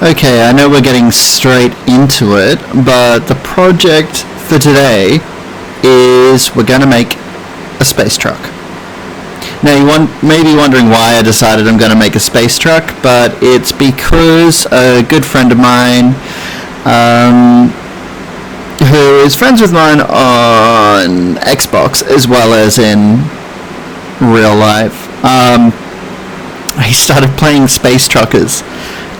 Okay, I know we're getting straight into it, but the project for today is we're going to make a space truck. Now you may be wondering why I decided I'm going to make a space truck, but it's because a good friend of mine, who is friends with mine on Xbox as well as in real life, he started playing Space Truckers,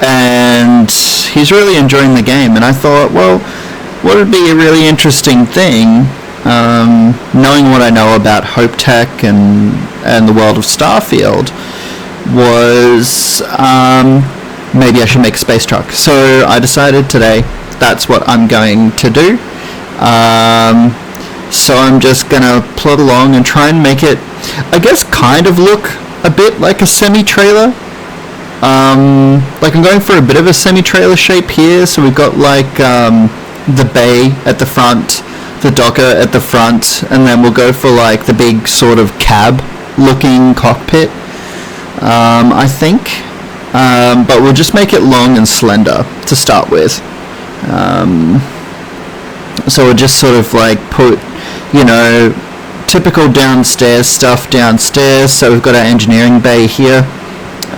and he's really enjoying the game, and I thought, well, what would be a really interesting thing, knowing what I know about Hope Tech and the world of Starfield, was maybe I should make a space truck. So I decided today that's what I'm going to do. So I'm just gonna plod along and try and make it, I guess, kind of look a bit like a semi-trailer. Like I'm going for a bit of a semi-trailer shape here. So we've got like the bay at the front, the docker at the front, and then we'll go for like the big sort of cab-looking cockpit, I think. But we'll just make it long and slender to start with. So we'll just sort of like put, typical downstairs stuff downstairs. So we've got our engineering bay here,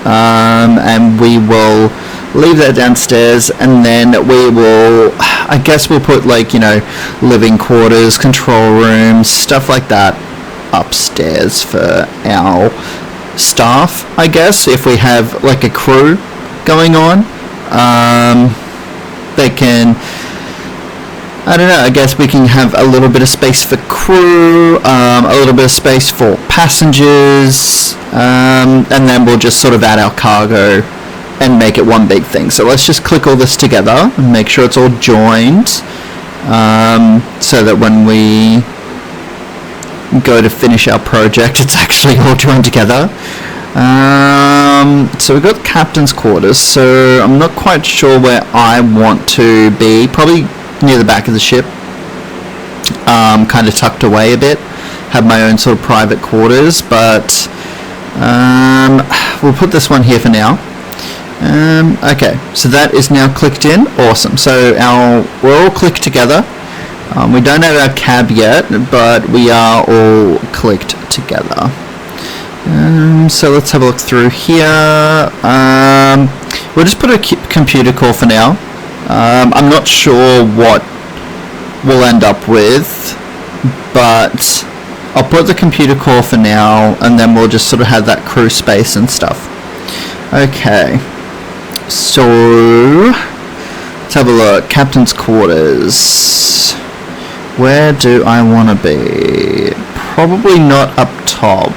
and we will leave that downstairs, and then we'll put like, living quarters, control rooms, stuff like that upstairs for our staff, I guess. If we have like a crew going on, they can, I don't know, I guess we can have a little bit of space for crew, a little bit of space for passengers, and then we'll just sort of add our cargo and make it one big thing. So let's just click all this together and make sure it's all joined, so that when we go to finish our project, it's actually all joined together. So we've got captain's quarters, so I'm not quite sure where I want to be. Probably near the back of the ship, kind of tucked away a bit, have my own sort of private quarters, but we'll put this one here for now. Okay, so that is now clicked in. Awesome. So we're all clicked together. We don't have our cab yet, but we are all clicked together. So let's have a look through here. We'll just put a computer core for now. I'm not sure what we'll end up with, but I'll put the computer core for now, and then we'll just sort of have that crew space and stuff. Okay, so let's have a look. Captain's quarters. Where do I want to be? Probably not up top.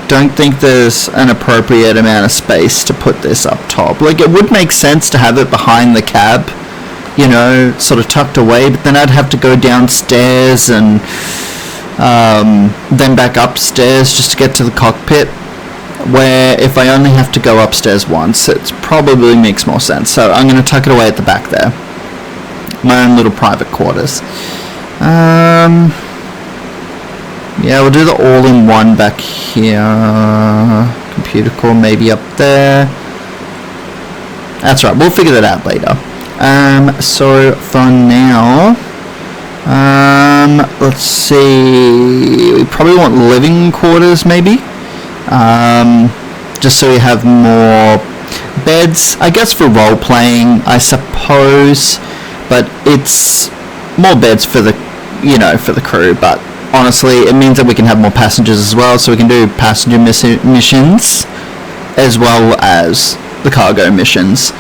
Don't think there's an appropriate amount of space to put this up top. Like, it would make sense to have it behind the cab, sort of tucked away, but then I'd have to go downstairs and then back upstairs just to get to the cockpit, where if I only have to go upstairs once, it probably makes more sense. So I'm going to tuck it away at the back there, my own little private quarters. Yeah, we'll do the all-in-one back here. Computer core maybe up there. That's right, we'll figure that out later. So for now, let's see. We probably want living quarters maybe. Just so we have more beds, I guess, for role-playing, I suppose. But it's more beds for the, for the crew, but honestly, it means that we can have more passengers as well, so we can do passenger missions as well as the cargo missions,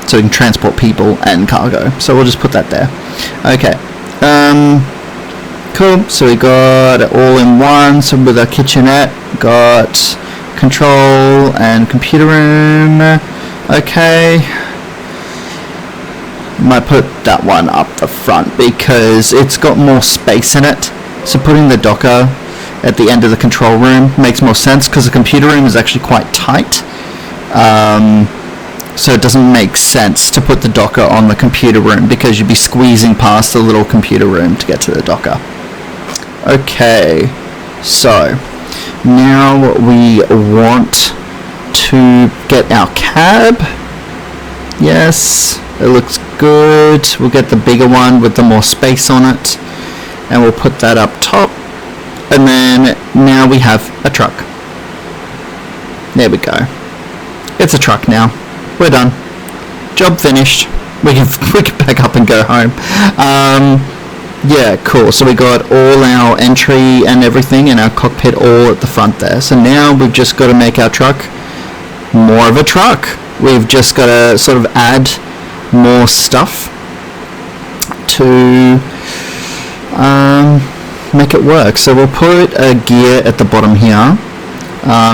so we can transport people and cargo. So we'll just put that there. Okay, cool. So we got it all in one. So with our kitchenette, got control and computer room. Okay. Might put that one up the front because it's got more space in it. So putting the docker at the end of the control room makes more sense because the computer room is actually quite tight. So it doesn't make sense to put the docker on the computer room because you'd be squeezing past the little computer room to get to the docker. Okay, so now we want to get our cab. Yes, it looks good. We'll get the bigger one with the more space on it, and we'll put that up top. And then now we have a truck. There we go. It's a truck now. We're done. Job finished. We can back up and go home. Yeah, cool. So we got all our entry and everything and our cockpit all at the front there. So now we've just got to make our truck more of a truck. We've just got to sort of add more stuff to make it work. So we'll put a gear at the bottom here.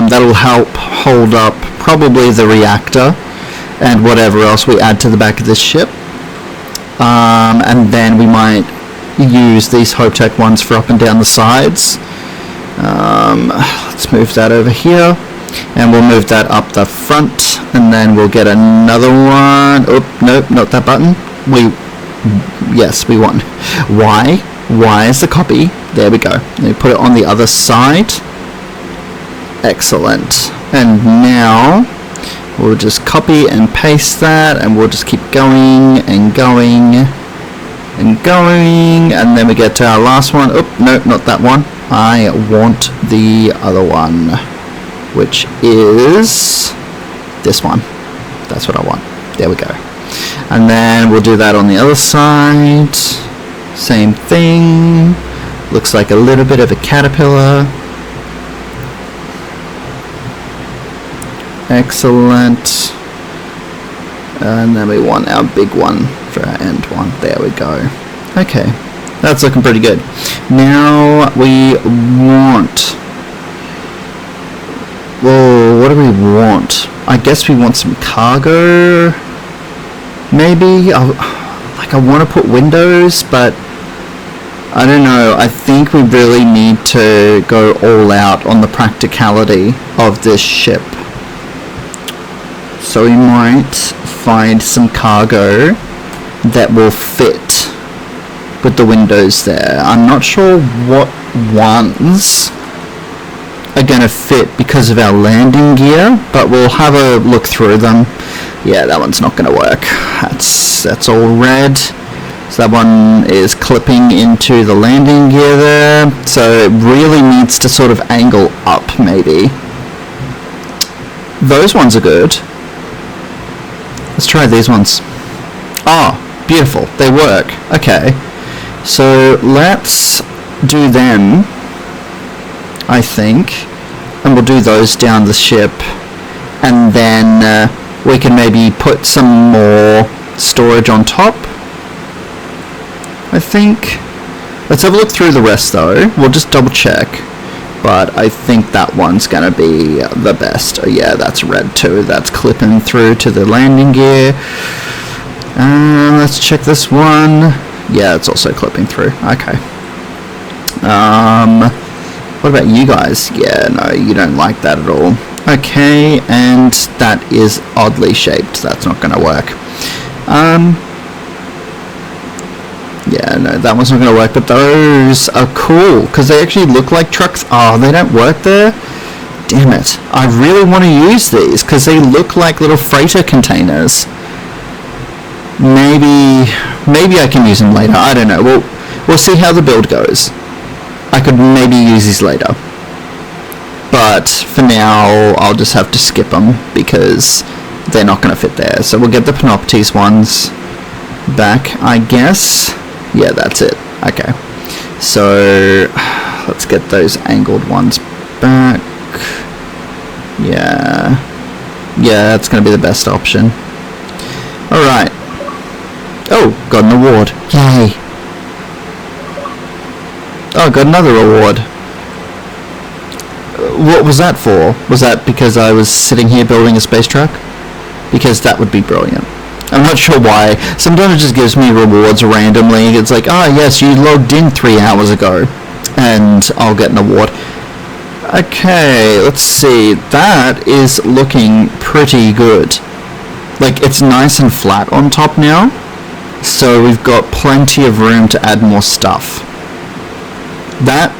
That'll help hold up probably the reactor and whatever else we add to the back of this ship. And then we might use these HopeTech ones for up and down the sides. Let's move that over here, and we'll move that up the front, and then we'll get another one. Oh, nope, not that button. Yes, we want Y is the copy. There we go. Let me put it on the other side. Excellent. And now we'll just copy and paste that, and we'll just keep going and going and going, and then we get to our last one. Oh, no, not that one. I want the other one, which is this one. That's what I want. There we go. And then we'll do that on the other side. Same thing. Looks like a little bit of a caterpillar. Excellent. And then we want our big one for our end one. There we go. Okay, that's looking pretty good. Now we want... Whoa, what do we want? I guess we want some cargo. Maybe? I want to put windows, but I don't know. I think we really need to go all out on the practicality of this ship. So we might find some cargo that will fit with the windows there. I'm not sure what ones are going to fit because of our landing gear, but we'll have a look through them. Yeah, that one's not going to work. That's all red. So that one is clipping into the landing gear there. So it really needs to sort of angle up, maybe. Those ones are good. Let's try these ones. Oh, beautiful. They work. Okay. So let's do them, I think. And we'll do those down the ship. And then we can maybe put some more storage on top, I think. Let's have a look through the rest though. We'll just double check. But I think that one's going to be the best. Oh yeah, that's red too. That's clipping through to the landing gear. Let's check this one. Yeah, it's also clipping through. Okay. What about you guys? Yeah, no, you don't like that at all. Okay, and that is oddly shaped. That's not going to work. Yeah, no, that one's not going to work, but those are cool, because they actually look like trucks. Oh, they don't work there? Damn it. I really want to use these, because they look like little freighter containers. Maybe I can use them later. I don't know. We'll see how the build goes. I could maybe use these later. But for now, I'll just have to skip them, because they're not going to fit there. So we'll get the Panoptes ones back, I guess. Yeah, that's it. Okay. So let's get those angled ones back. Yeah. Yeah, that's going to be the best option. Alright. Oh, got an award. Yay. Oh, got another award. What was that for? Was that because I was sitting here building a space truck? Because that would be brilliant. I'm not sure why. Sometimes it just gives me rewards randomly. It's like, oh yes, you logged in 3 hours ago, and I'll get an award. Okay, let's see. That is looking pretty good. Like, it's nice and flat on top now, so we've got plenty of room to add more stuff. That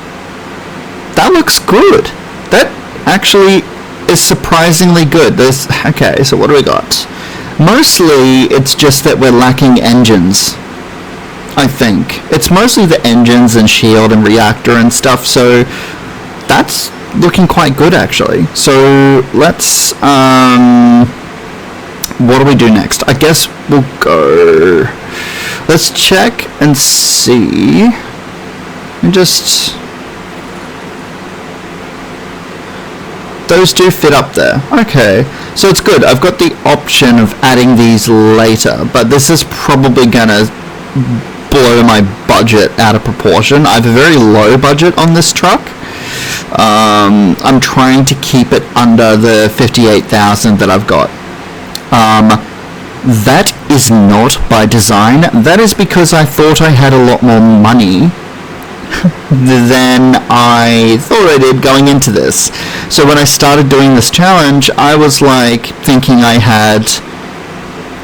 looks good. That actually is surprisingly good. Okay, so what do we got? Mostly it's just that we're lacking engines, I think. It's mostly the engines and shield and reactor and stuff, so that's looking quite good actually. So let's what do we do next? I guess we'll go, let's check and see, and just, those do fit up there. Okay, so it's good. I've got the option of adding these later, but this is probably gonna blow my budget out of proportion. I have a very low budget on this truck. I'm trying to keep it under the 58,000 that I've got. That is not by design. That is because I thought I had a lot more money than I thought I did going into this. So when I started doing this challenge, I was like thinking I had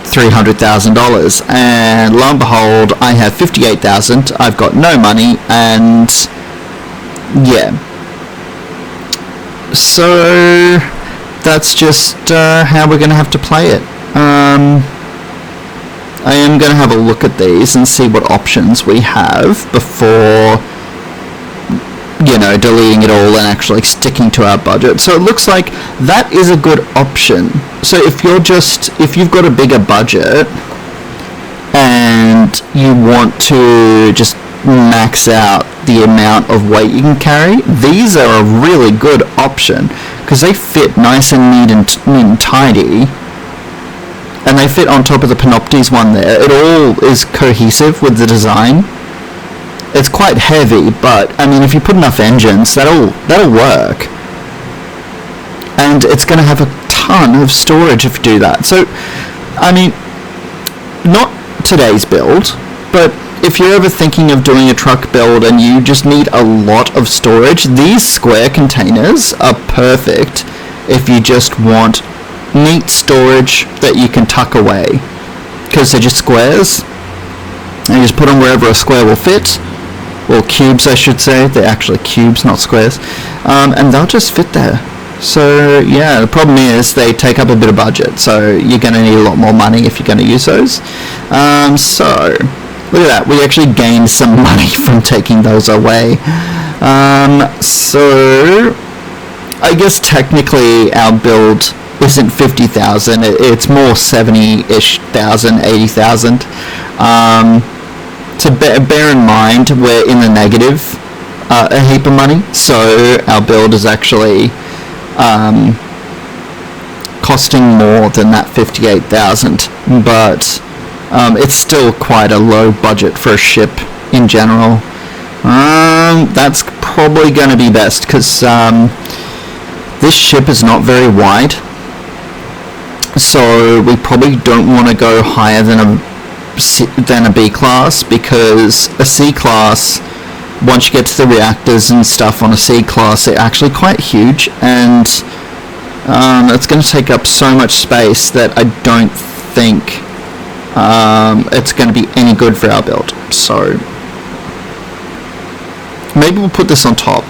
$300,000, and lo and behold, I have 58,000. I've got no money, and yeah. So that's just how we're going to have to play it. I am going to have a look at these and see what options we have before, you know, deleting it all and actually sticking to our budget. So it looks like that is a good option. So if you've got a bigger budget and you want to just max out the amount of weight you can carry, these are a really good option because they fit nice and neat and tidy, and they fit on top of the Panoptes one there. It all is cohesive with the design. It's quite heavy, but I mean, if you put enough engines, that'll work, and it's going to have a ton of storage if you do that. So I mean, not today's build, but if you're ever thinking of doing a truck build and you just need a lot of storage, these square containers are perfect if you just want neat storage that you can tuck away, because they're just squares and you just put them wherever a square will fit, or cubes I should say. They're actually cubes, not squares, and they'll just fit there. So yeah, the problem is they take up a bit of budget, so you're going to need a lot more money if you're going to use those. So look at that, we actually gained some money from taking those away. So I guess technically our build isn't 50,000, it's more 70-ish thousand, 80,000. To bear in mind, we're in the negative a heap of money, so our build is actually costing more than that 58,000, but it's still quite a low budget for a ship in general. That's probably going to be best, because this ship is not very wide, so we probably don't want to go higher than a B class, because a C class, once you get to the reactors and stuff on a C class, they're actually quite huge, and it's going to take up so much space that I don't think it's going to be any good for our build. So maybe we'll put this on top,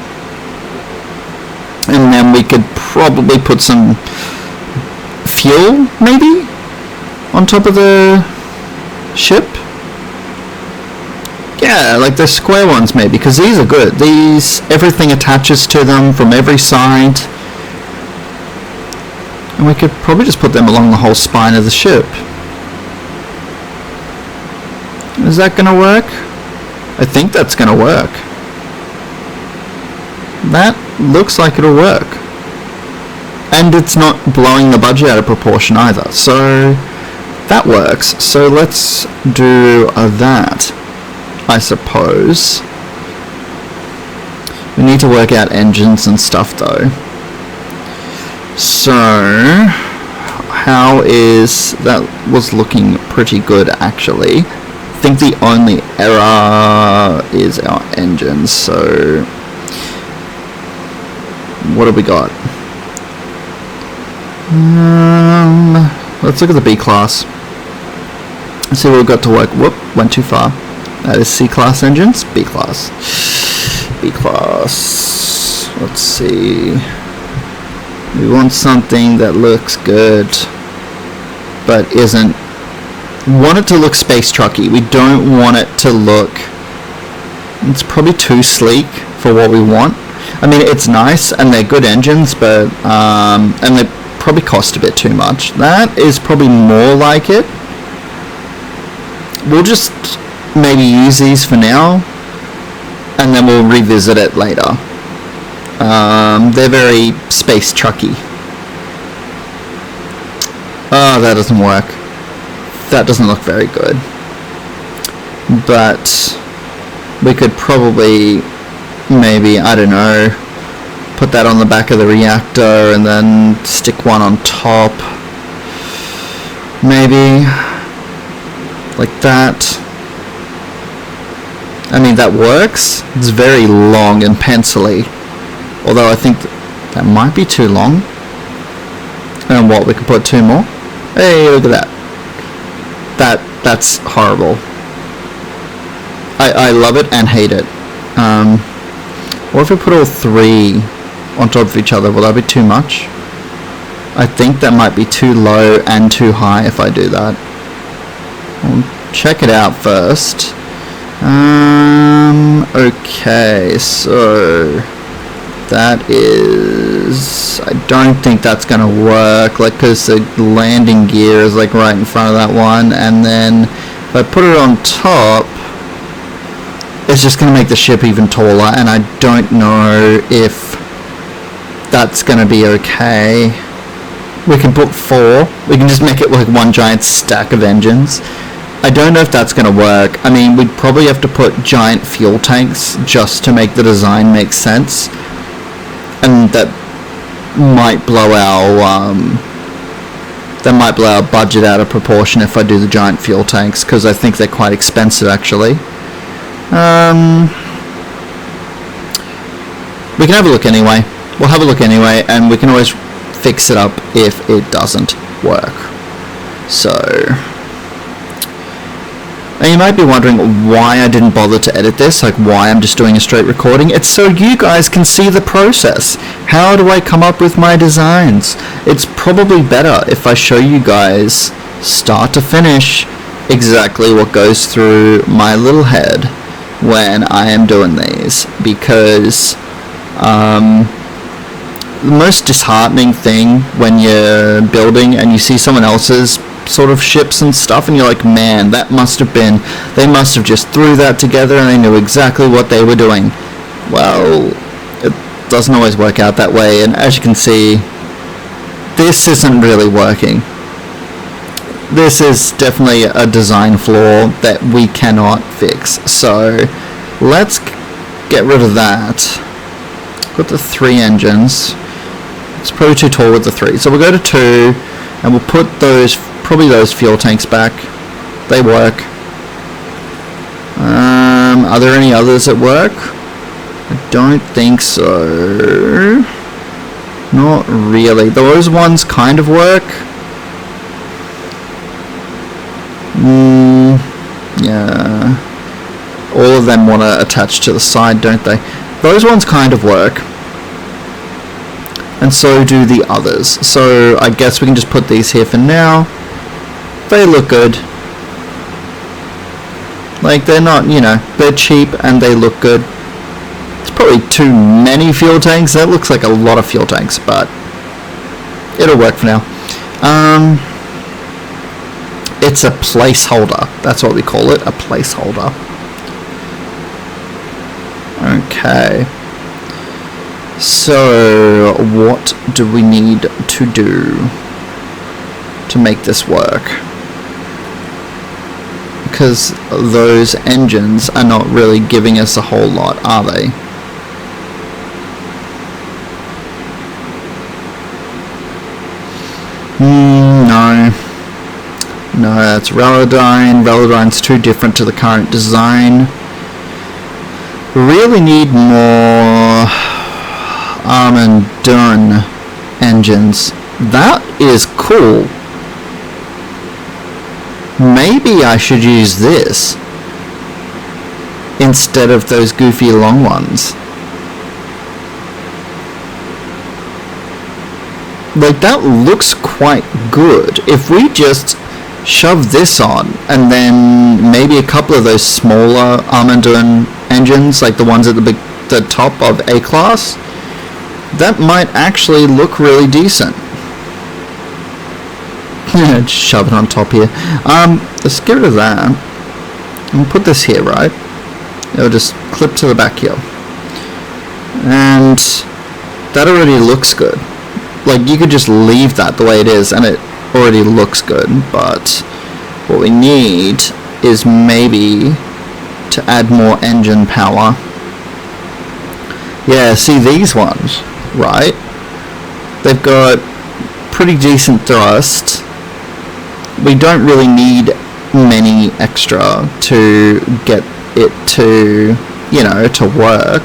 and then we could probably put some fuel maybe on top of the ship. Yeah, like the square ones maybe, because these are good. These, everything attaches to them from every side, and we could probably just put them along the whole spine of the ship. Is that going to work? I think that's going to work. That looks like it'll work. And it's not blowing the budget out of proportion either, so that works. So let's do that, I suppose. We need to work out engines and stuff though. So how is that? Was looking pretty good actually. I think the only error is our engines. So what have we got? Let's look at the B class. Let's see what we've got to work. Whoop, went too far. That is C class engines. B class. B class. Let's see. We want something that looks good, but isn't. We want it to look space trucky. We don't want it to look. It's probably too sleek for what we want. I mean, it's nice and they're good engines, but and they probably cost a bit too much. That is probably more like it. We'll just maybe use these for now, and then we'll revisit it later. They're very space trucky. Oh, that doesn't work. That doesn't look very good. But we could probably, maybe, I don't know, put that on the back of the reactor and then stick one on top. Maybe like that. I mean, that works. It's very long and pencily. Although I think that might be too long. And what, we could put 2 more? Hey, look at that. That's horrible. I love it and hate it. What if we put all 3 on top of each other? Will that be too much? I think that might be too low and too high if I do that. We'll check it out first. Okay, so that is, I don't think that's gonna work, like, because the landing gear is like right in front of that one, and then if I put it on top, it's just gonna make the ship even taller, and I don't know if that's gonna be okay. We can put 4. We can just make it like one giant stack of engines. I don't know if that's going to work. I mean, we'd probably have to put giant fuel tanks just to make the design make sense. And that might blow our budget out of proportion if I do the giant fuel tanks, because I think they're quite expensive actually. We can have a look anyway. We'll have a look anyway, and we can always fix it up if it doesn't work. So, and you might be wondering why I didn't bother to edit this, like why I'm just doing a straight recording. It's so you guys can see the process. How do I come up with my designs? It's probably better if I show you guys start to finish exactly what goes through my little head when I am doing these, because the most disheartening thing when you're building and you see someone else's sort of ships and stuff, and you're like, man, they must have just threw that together and they knew exactly what they were doing. Well, it doesn't always work out that way, and as you can see, this isn't really working. This is definitely a design flaw that we cannot fix. So let's get rid of that. Got the 3 engines. It's probably too tall with the 3, so we'll go to 2, and we'll put probably those fuel tanks back. They work. Are there any others that work? I don't think so. Not really. Those ones kind of work. Yeah. All of them want to attach to the side, don't they? Those ones kind of work. And so do the others. So I guess we can just put these here for now. They look good. Like, they're not, they're cheap and they look good. It's probably too many fuel tanks. That looks like a lot of fuel tanks, but it'll work for now. It's a placeholder. That's what we call it, a placeholder. Okay. So, what do we need to do to make this work? Because those engines are not really giving us a whole lot, are they? No. No, that's Velodyne. Velodyne's too different to the current design. We really need more Armageddon engines. That is cool. Maybe I should use this instead of those goofy long ones. like that looks quite good. If we just shove this on and then maybe a couple of those smaller Armageddon engines, like the ones at the top of A class, that might actually look really decent. Just shove it on top here. Let's get rid of that and put this here, right? It'll just clip to the back here, and that already looks good. Like, you could just leave that the way it is and it already looks good, but what we need is maybe to add more engine power. Yeah, see these ones, right? They've got pretty decent thrust. We don't really need many extra to get it to, you know, to work.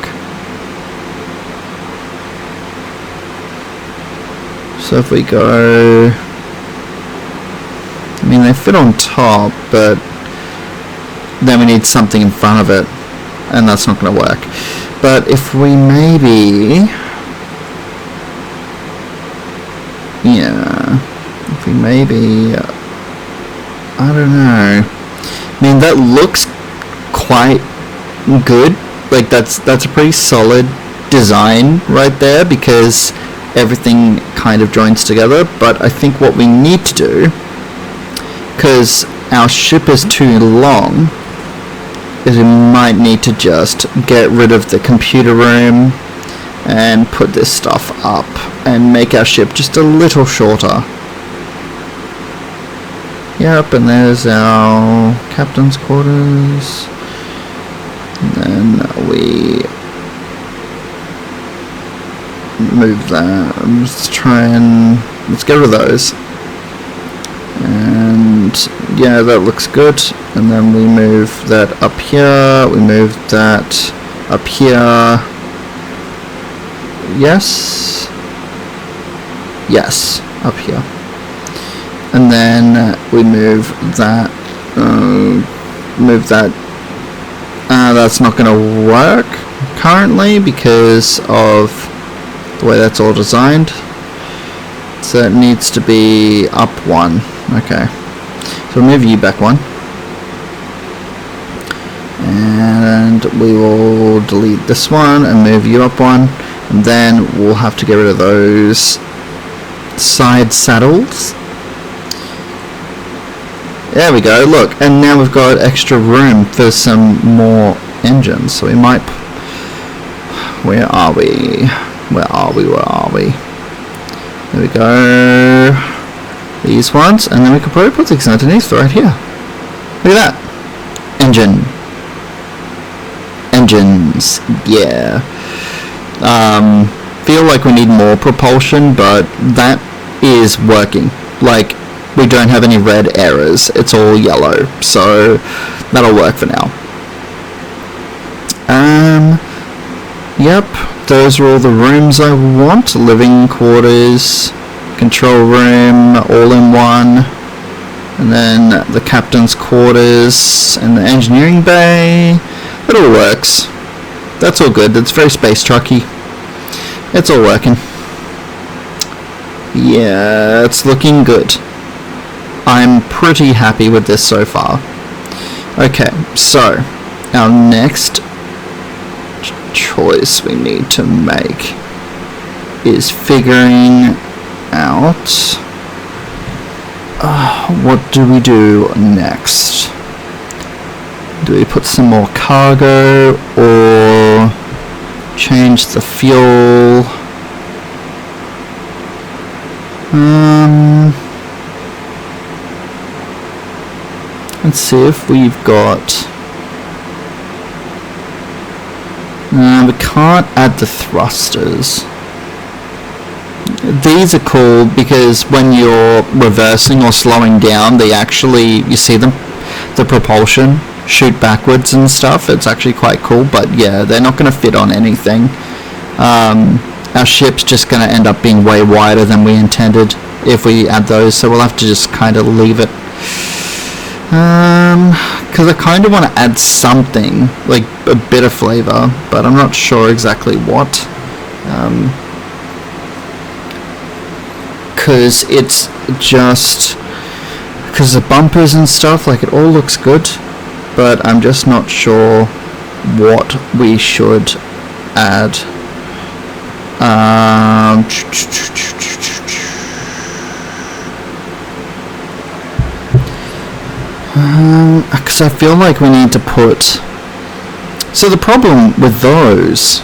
So if we go, I mean, they fit on top, but then we need something in front of it, and that's not going to work. But if we maybe, I don't know. I mean, that looks quite good. Like, that's a pretty solid design right there, because everything kind of joins together. But I think what we need to do, because our ship is too long, is we might need to just get rid of the computer room and put this stuff up and make our ship just a little shorter. Yep, and there's our captain's quarters. And then we move that. Let's get rid of those. And yeah, that looks good. And then we move that up here. We move that up here. Yes, up here. And then we move that. That's not going to work currently because of the way that's all designed. So it needs to be up one. Okay. So we'll move you back one. And we will delete this one and move you up one. And then we'll have to get rid of those side saddles. There we go, look, and now we've got extra room for some more engines. So we might, where are we? There we go, these ones, and then we could probably put these underneath right here. Look at that, engines, yeah. Feel like we need more propulsion, but that is working. Like, we don't have any red errors, it's all yellow, so that'll work for now. Yep, those are all the rooms I want. Living quarters, control room, all in one, and then the captain's quarters and the engineering bay. It all works. That's all good. It's very space trucky. It's all working. Yeah, it's looking good. I'm pretty happy with this so far. Okay, so our next choice we need to make is figuring out what do we do next. Do we put some more cargo or change the fuel? Let's see if we've got... we can't add the thrusters. These are cool because when you're reversing or slowing down, they actually, you see them, the propulsion shoot backwards and stuff. It's actually quite cool, but yeah, they're not going to fit on anything. Our ship's just going to end up being way wider than we intended if we add those, so we'll have to just kind of leave it. Because I kind of want to add something, like a bit of flavor, but I'm not sure exactly what. because it's just because the bumpers and stuff, like, it all looks good, but I'm just not sure what we should add. Because I feel like we need to put... So the problem with those,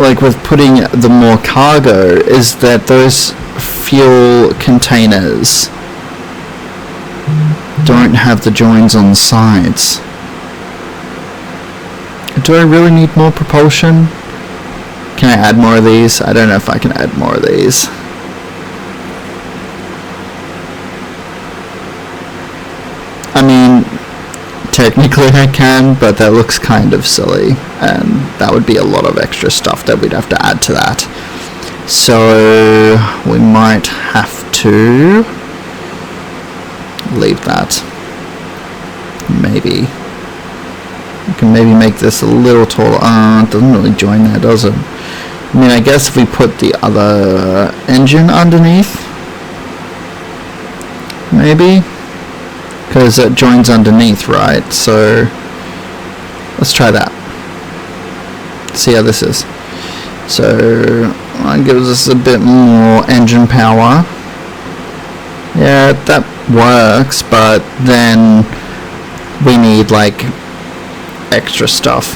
like with putting the more cargo, is that those fuel containers don't have the joins on the sides. Do I really need more propulsion? Can I add more of these? I don't know if I can add more of these. I mean, technically I can, but that looks kind of silly, and that would be a lot of extra stuff that we'd have to add to that. So we might have to leave that. Maybe. We can maybe make this a little taller. It doesn't really join there, does it? I mean, I guess if we put the other engine underneath, maybe, because it joins underneath, right? So let's try that. See how this is. So that gives us a bit more engine power. Yeah, that works, but then we need like extra stuff.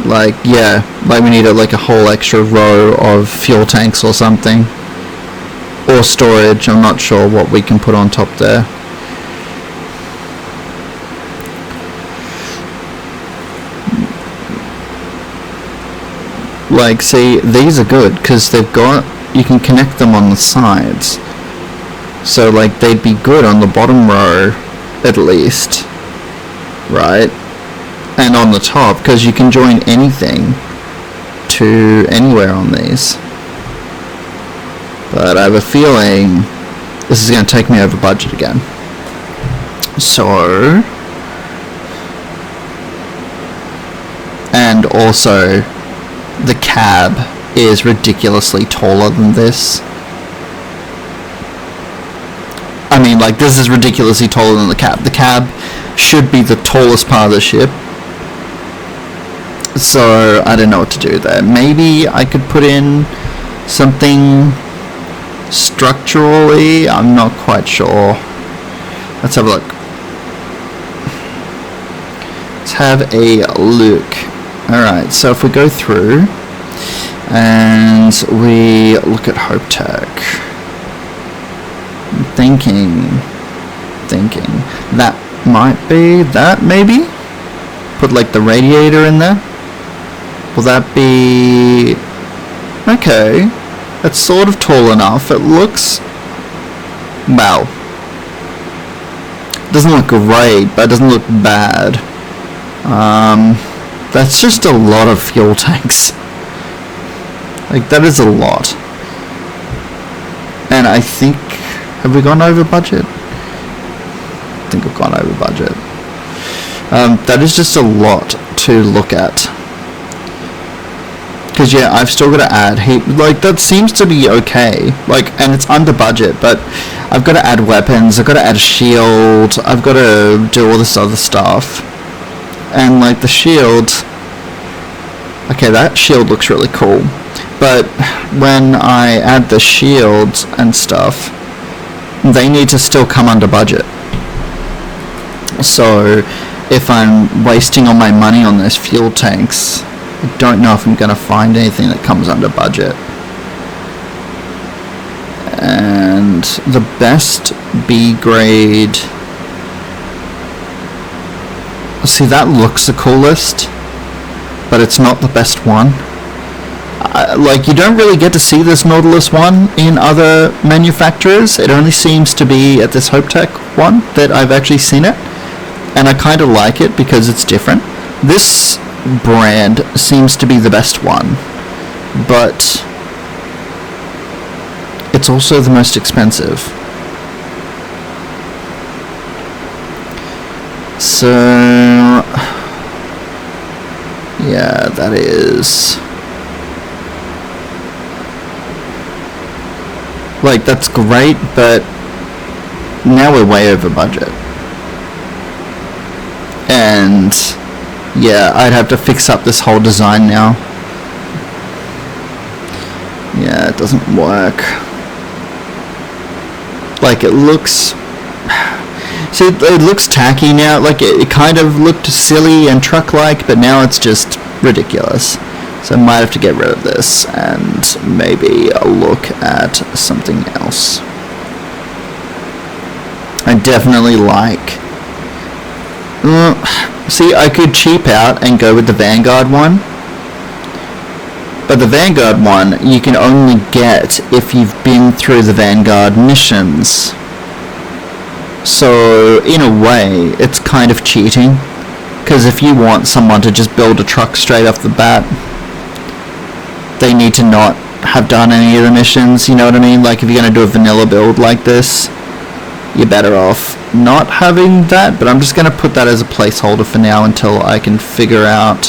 Like, yeah, like we need like a whole extra row of fuel tanks or something, or storage. I'm not sure what we can put on top there. Like, see, these are good because they've got, you can connect them on the sides, so like they'd be good on the bottom row at least, right? And on the top, because you can join anything to anywhere on these. But I have a feeling this is going to take me over budget again. So, and also the cab is ridiculously taller than this. I mean, like, this is ridiculously taller than the cab. The cab should be the tallest part of the ship. So I don't know what to do there. Maybe I could put in something structurally. I'm not quite sure. Let's have a look. Let's have a look. Alright, so if we go through and we look at Hope Tech. Thinking that might be that, maybe? Put like the radiator in there. Will that be... Okay, it's sort of tall enough. It looks... Wow. Doesn't look great, but it doesn't look bad. That's just a lot of fuel tanks. Like, that is a lot. And I think... Have we gone over budget? I think we've gone over budget. That is just a lot to look at. Because, yeah, I've still got to add heat. Like, that seems to be okay. Like, and it's under budget, but I've got to add weapons, I've got to add a shield, I've got to do all this other stuff. And, like, the shield... Okay, that shield looks really cool. But when I add the shields and stuff, they need to still come under budget. So, if I'm wasting all my money on those fuel tanks, I don't know if I'm going to find anything that comes under budget. And the best B grade... See, that looks the coolest, but it's not the best one. Like, you don't really get to see this Nautilus one in other manufacturers. It only seems to be at this HopeTech one that I've actually seen it. And I kind of like it because it's different. This brand seems to be the best one, but it's also the most expensive. So, yeah, that is Like, that's great, but now we're way over budget. And yeah, I'd have to fix up this whole design now. Yeah, it doesn't work. Like, it looks... See, it looks tacky now. Like, it kind of looked silly and truck-like, but now it's just ridiculous. So I might have to get rid of this and maybe look at something else. I definitely like... see, I could cheap out and go with the Vanguard one. But the Vanguard one, you can only get if you've been through the Vanguard missions. So, in a way, it's kind of cheating. Because if you want someone to just build a truck straight off the bat, they need to not have done any of the missions, you know what I mean? Like, if you're going to do a vanilla build like this, you're better off not having that. But I'm just going to put that as a placeholder for now until I can figure out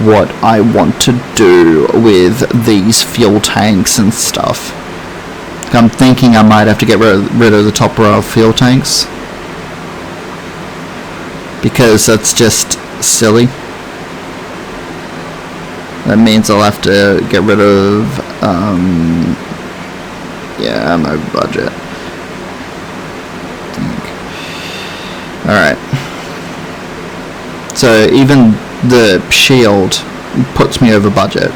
what I want to do with these fuel tanks and stuff. I'm thinking I might have to get rid of the top row of fuel tanks, because that's just silly. That means I'll have to get rid of yeah, I'm over budget. Alright, so even the shield puts me over budget,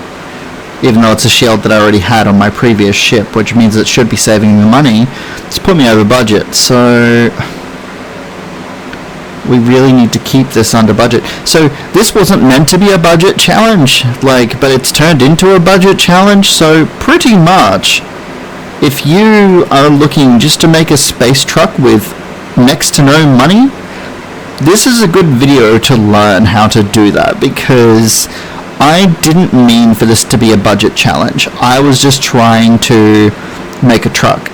even though it's a shield that I already had on my previous ship, which means it should be saving me money. It's put me over budget, so we really need to keep this under budget. So this wasn't meant to be a budget challenge, like, but it's turned into a budget challenge. So pretty much, if you are looking just to make a space truck with next to no money, this is a good video to learn how to do that, because I didn't mean for this to be a budget challenge. I was just trying to make a truck.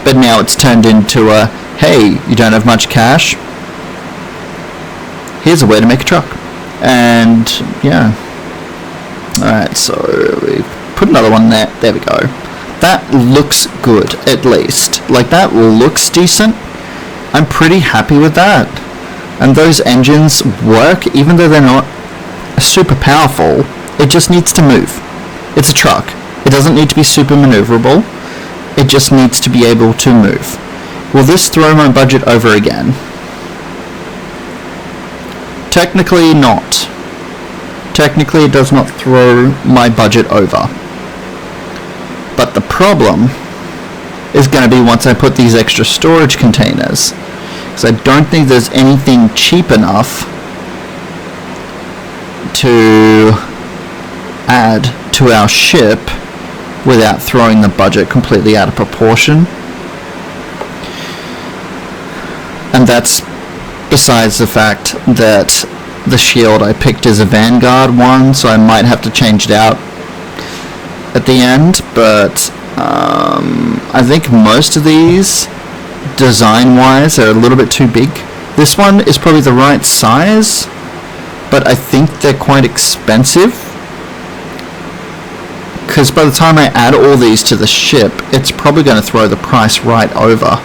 But now it's turned into a, hey, you don't have much cash? Here's a way to make a truck. And yeah. Alright, so we put another one there. There we go. That looks good, at least. Like, that looks decent. I'm pretty happy with that. And those engines work, even though they're not super powerful. It just needs to move. It's a truck. It doesn't need to be super maneuverable. It just needs to be able to move. Will this throw my budget over again? Technically not. Technically it does not throw my budget over. But the problem is going to be once I put these extra storage containers. Because I don't think there's anything cheap enough to add to our ship without throwing the budget completely out of proportion. And that's besides the fact that the shield I picked is a Vanguard one, so I might have to change it out at the end, but I think most of these, design-wise, are a little bit too big. This one is probably the right size, but I think they're quite expensive, because by the time I add all these to the ship, it's probably going to throw the price right over.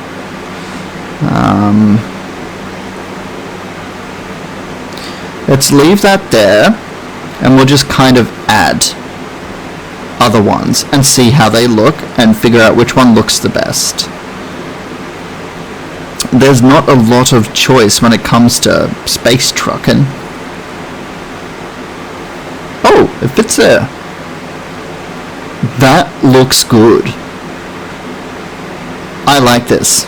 Let's leave that there, and we'll just kind of add other ones and see how they look and figure out which one looks the best. There's not a lot of choice when it comes to space trucking. Oh, it fits there. That looks good. I like this.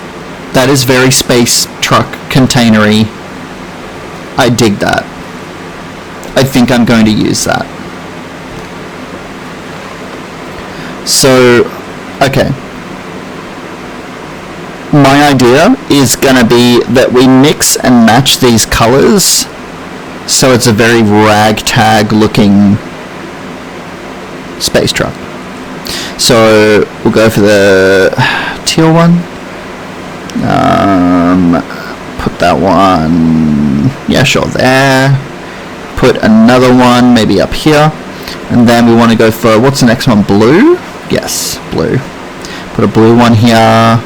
That is very space truck containery. I dig that. I think I'm going to use that. So, okay. My idea is going to be that we mix and match these colors so it's a very ragtag looking space truck. So we'll go for the teal one. Put that one, yeah, sure, there. Put another one maybe up here, and then we want to go for, what's the next one, blue? Yes, blue. Put a blue one here.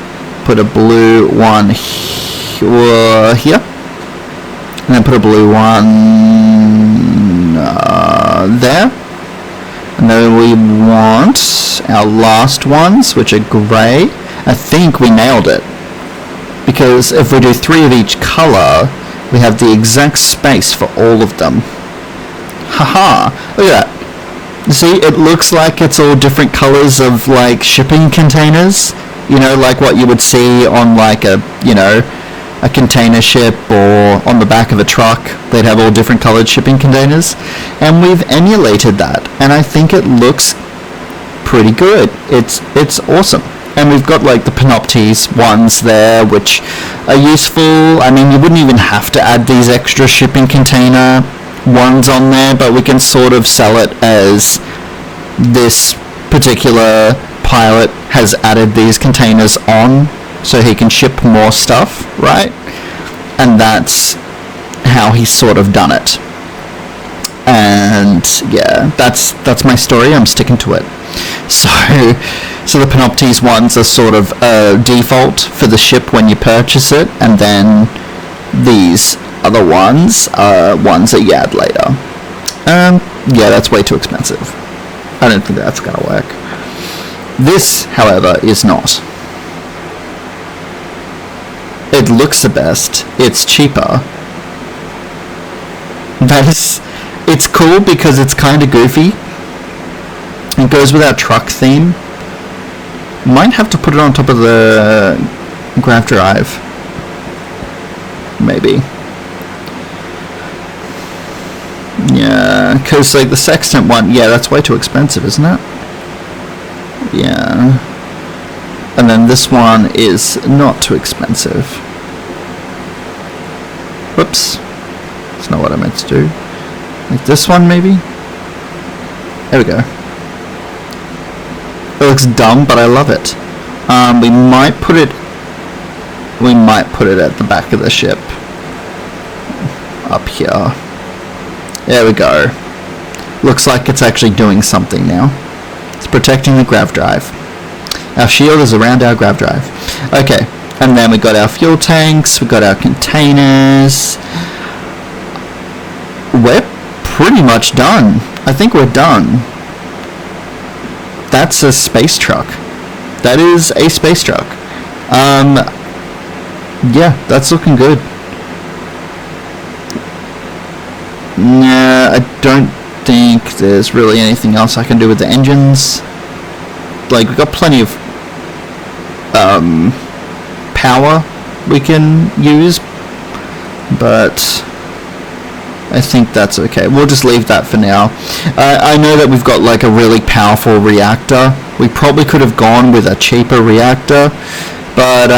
Put a blue one here. And then put a blue one there. And then we want our last ones, which are grey. I think we nailed it. Because if we do 3 of each colour, we have the exact space for all of them. Haha, look at that. See, it looks like it's all different colours of, like, shipping containers. You know, like what you would see on, like, a container ship, or on the back of a truck. They'd have all different coloured shipping containers. And we've emulated that. And I think it looks pretty good. It's awesome. And we've got, like, the Panoptes ones there, which are useful. I mean, you wouldn't even have to add these extra shipping container ones on there, but we can sort of sell it as this particular pilot has added these containers on so he can ship more stuff, right? And that's how he's sort of done it. And yeah, that's my story. I'm sticking to it. So the Panoptes ones are sort of a default for the ship when you purchase it, and then these other ones are ones that you add later. Yeah, that's way too expensive. I don't think that's gonna work. This, however, is not. It looks the best. It's cheaper. It's cool because it's kind of goofy. It goes with our truck theme. Might have to put it on top of the grav drive. Maybe. Yeah, because like the Sextant one, yeah, that's way too expensive, isn't it? Yeah. And then this one is not too expensive. Whoops. That's not what I meant to do. Like this one, maybe? There we go. It looks dumb, but I love it. We might put it at the back of the ship. Up here. There we go. Looks like it's actually doing something now. It's protecting the grav drive. Our shield is around our grav drive. Okay, and then we got our fuel tanks, we got our containers. We're pretty much done. I think we're done. That's a space truck. That is a space truck. Yeah, that's looking good. Nah, I don't think there's really anything else I can do with the engines. Like, we've got plenty of power we can use, but I think that's okay. We'll just leave that for now. I know that we've got like a really powerful reactor. We probably could have gone with a cheaper reactor, but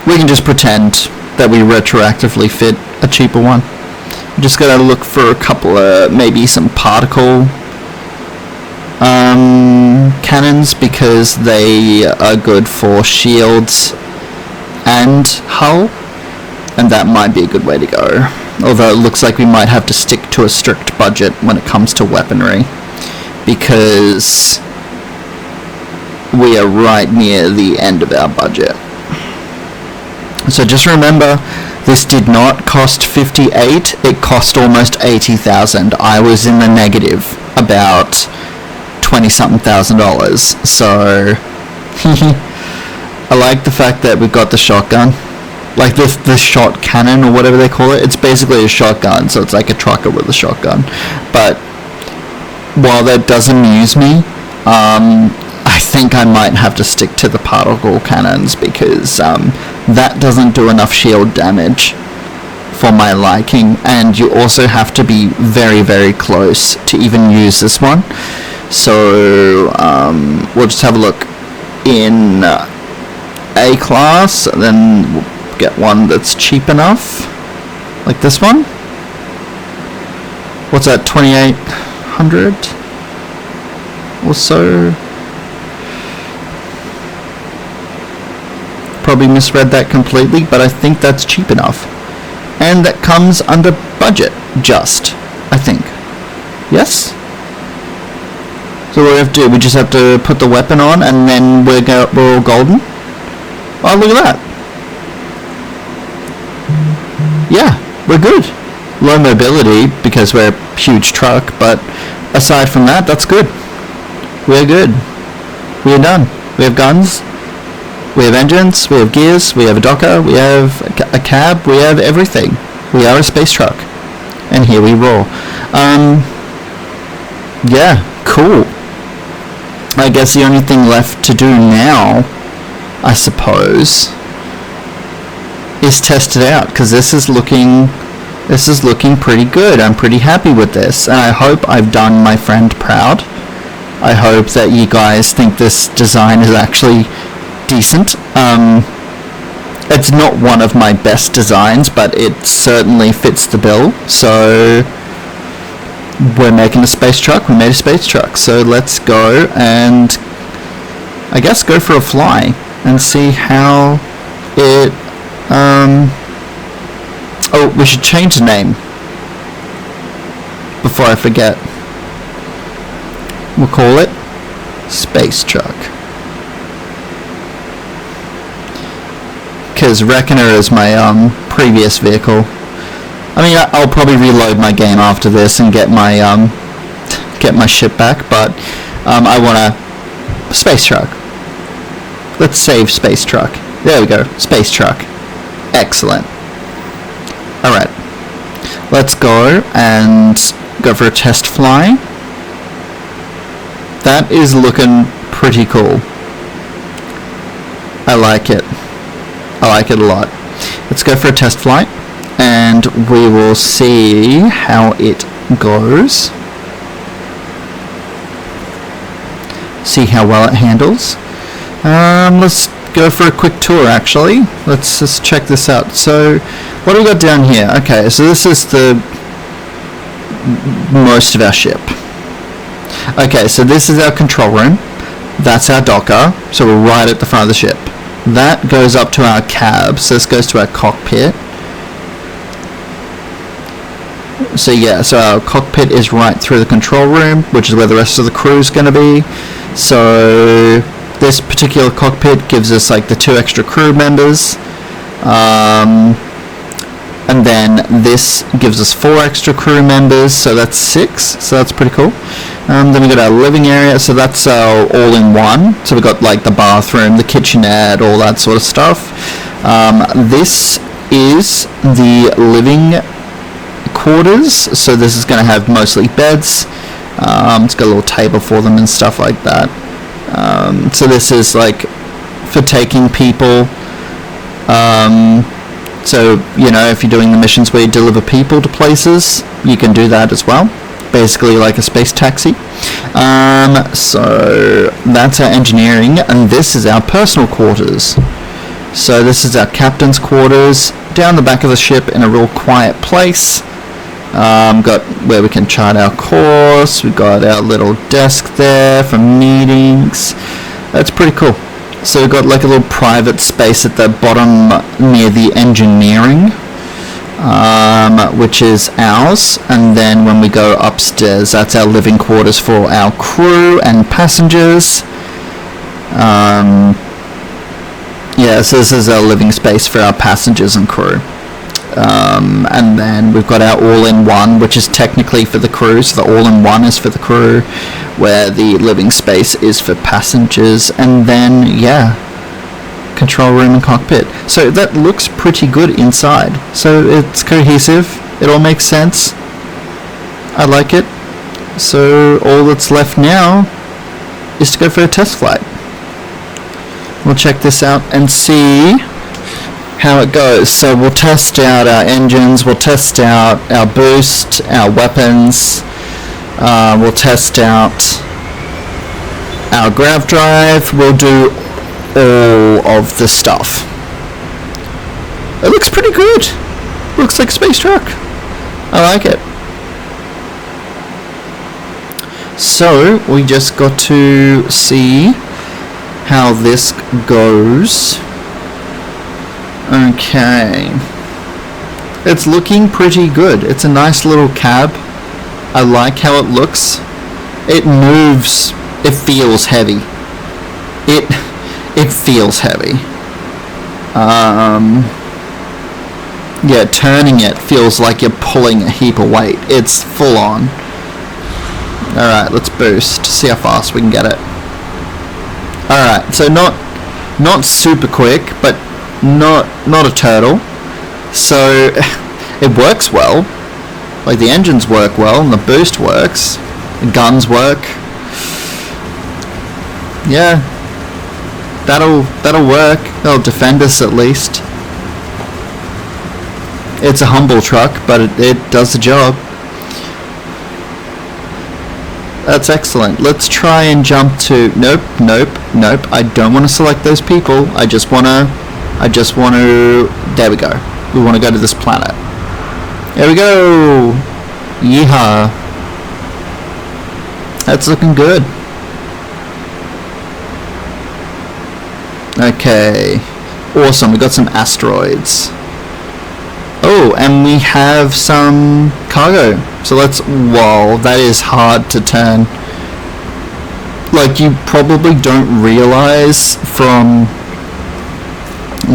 we can just pretend that we retroactively fit a cheaper one. I'm just gotta look for a couple of, maybe some particle cannons, because they are good for shields and hull, and that might be a good way to go. Although it looks like we might have to stick to a strict budget when it comes to weaponry, because we are right near the end of our budget. So just remember, this did not cost 58, it cost almost 80,000. I was in the negative about 20-something thousand dollars. So I like the fact that we've got the shotgun, like the shot cannon or whatever they call it. It's basically a shotgun, so it's like a trucker with a shotgun. But while that does amuse me, I think I might have to stick to the particle cannons, because that doesn't do enough shield damage for my liking, and you also have to be very, very close to even use this one. So we'll just have a look in A class, and then we'll get one that's cheap enough, like this one. What's that, 2,800 or so? Probably misread that completely, but I think that's cheap enough, and that comes under budget, just, I think. Yes? So what we have to do, we just have to put the weapon on and then we're all golden. Oh, look at that. Yeah, we're good. Low mobility because we're a huge truck, but aside from that, that's good. We're good. We're done. We have guns, we have engines, we have gears, we have a docker, we have a cab, we have everything. We are a space truck. And here we roar. Yeah, cool. I guess the only thing left to do now, I suppose, is test it out, because this is looking pretty good. I'm pretty happy with this, and I hope I've done my friend proud. I hope that you guys think this design is actually decent. It's not one of my best designs, but it certainly fits the bill. So we're making a space truck. We made a space truck. So let's go and I guess go for a fly and see how it. Oh, we should change the name before I forget. We'll call it Space Truck. Because Reckoner is my previous vehicle. I mean, I'll probably reload my game after this and get my ship back, but I want a Space Truck. Let's save Space Truck. There we go, Space Truck. Excellent. Alright, let's go and go for a test fly. That is looking pretty cool. I like it. I like it a lot. Let's go for a test flight and we will see how it goes. See how well it handles. Let's go for a quick tour actually. Let's just check this out. So what do we got down here? Okay, so this is the most of our ship. Okay, so this is our control room. That's our docker. So we're right at the front of the ship. That goes up to our cab. So this goes to our cockpit. So yeah, so our cockpit is right through the control room, which is where the rest of the crew is going to be. So this particular cockpit gives us like the 2 extra crew members. And then this gives us 4 extra crew members, so that's 6, so that's pretty cool. Then we got our living area, so that's our all-in-one. So we got like the bathroom, the kitchenette, all that sort of stuff. This is the living quarters, so this is going to have mostly beds. It's got a little table for them and stuff like that. So this is like for taking people. So, you know, if you're doing the missions where you deliver people to places, you can do that as well. Basically like a space taxi. So that's our engineering, and this is our personal quarters. So this is our captain's quarters, down the back of the ship in a real quiet place. Got where we can chart our course. We've got our little desk there for meetings. That's pretty cool. So we've got like a little private space at the bottom near the engineering, which is ours. And then when we go upstairs, that's our living quarters for our crew and passengers. Yeah, so this is our living space for our passengers and crew. And then we've got our all-in-one, which is technically for the crew, so the all-in-one is for the crew, where the living space is for passengers, and then, yeah, control room and cockpit. So that looks pretty good inside. So it's cohesive, it all makes sense. I like it. So all that's left now is to go for a test flight. We'll check this out and see how it goes. So we'll test out our engines, we'll test out our boost, our weapons, we'll test out our grav drive, we'll do all of the stuff. It looks pretty good. Looks like a space truck. I like it. So we just got to see how this goes. Okay, it's looking pretty good. It's a nice little cab. I like how it looks. It moves it feels heavy. It feels heavy. Yeah, turning it feels like you're pulling a heap of weight. It's full on. Alright, let's boost. See how fast we can get it. Alright, so not super quick, but not a turtle. So it works well. Like the engines work well and the boost works. The guns work. Yeah. That'll work. That'll defend us at least. It's a humble truck, but it does the job. That's excellent. Let's try and jump to... Nope. I don't want to select those people. I just want to... There we go. We want to go to this planet. There we go. Yeehaw. That's looking good. Okay. Awesome. We got some asteroids. Oh, and we have some cargo. So let's... Whoa, that is hard to turn. Like, you probably don't realize from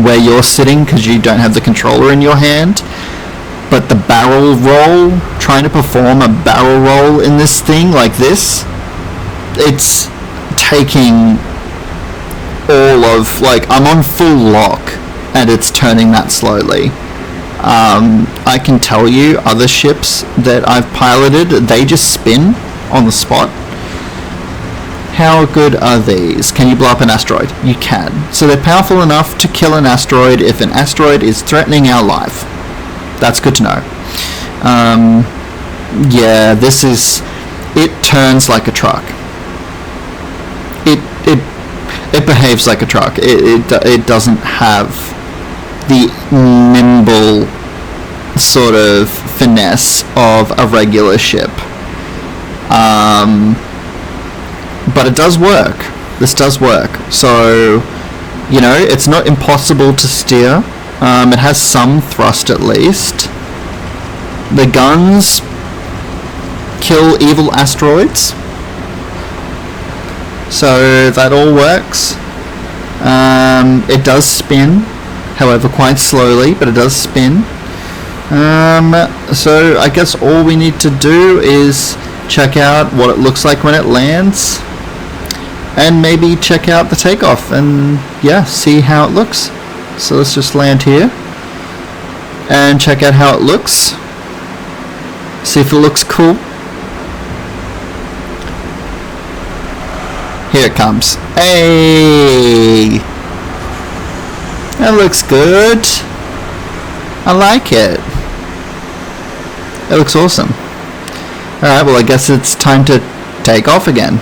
where you're sitting because you don't have the controller in your hand. But the barrel roll, trying to perform a barrel roll in this thing like this, it's taking all of... Like, I'm on full lock and it's turning that slowly. I can tell you other ships that I've piloted, they just spin on the spot. How good are these? Can you blow up an asteroid? You can. So they're powerful enough to kill an asteroid if an asteroid is threatening our life. That's good to know. Yeah, this is... It turns like a truck. It behaves like a truck. It doesn't have the nimble sort of finesse of a regular ship. But it does work. This does work. So, you know, it's not impossible to steer. It has some thrust at least. The guns kill evil asteroids. So that all works. It does spin, however quite slowly, but it does spin. So I guess all we need to do is check out what it looks like when it lands, and maybe check out the takeoff and yeah, see how it looks. So let's just land here and check out how it looks, see if it looks cool. Here it comes. Hey, that looks good. I like it. It looks awesome. Alright, well I guess it's time to take off again.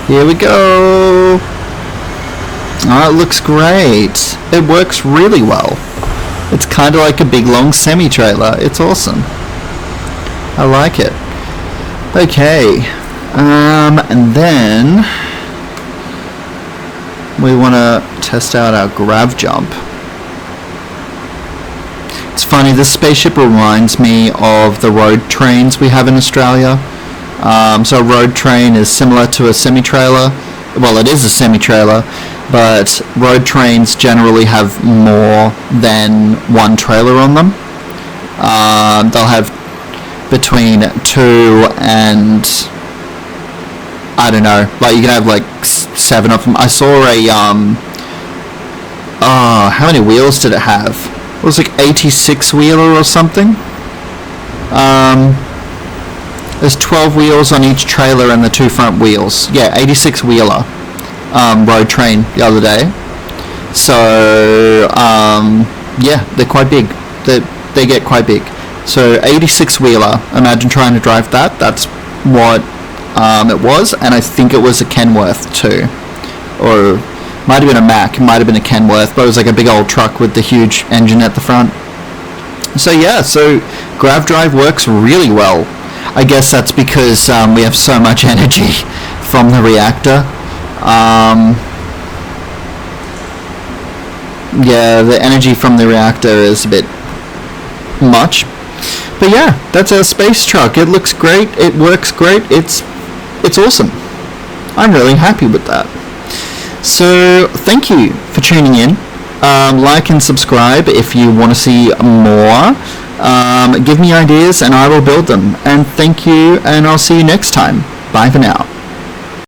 Here we go. Oh, it looks great. It works really well. It's kind of like a big long semi-trailer. It's awesome. I like it. Okay. And then we want to test out our grav jump. It's funny, this spaceship reminds me of the road trains we have in Australia. So a road train is similar to a semi-trailer. Well, it is a semi-trailer, but road trains generally have more than one trailer on them. They'll have between 2 and... I don't know, like you can have like 7 of them. I saw a how many wheels did it have? It was like 86 wheeler or something. There's 12 wheels on each trailer and the 2 front wheels. Yeah, 86 wheeler road train the other day. So yeah, they're quite big. They get quite big. So 86 wheeler. Imagine trying to drive that. That's what it was, and I think it was a Kenworth too, or might have been a Mack, might have been a Kenworth, but it was like a big old truck with the huge engine at the front. So yeah, so grav drive works really well. I guess that's because we have so much energy from the reactor. Yeah, the energy from the reactor is a bit much, But yeah, that's our space truck. It looks great. It works great. It's awesome. I'm really happy with that. So thank you for tuning in. Like and subscribe if you want to see more. Give me ideas and I will build them. And thank you, and I'll see you next time. Bye for now.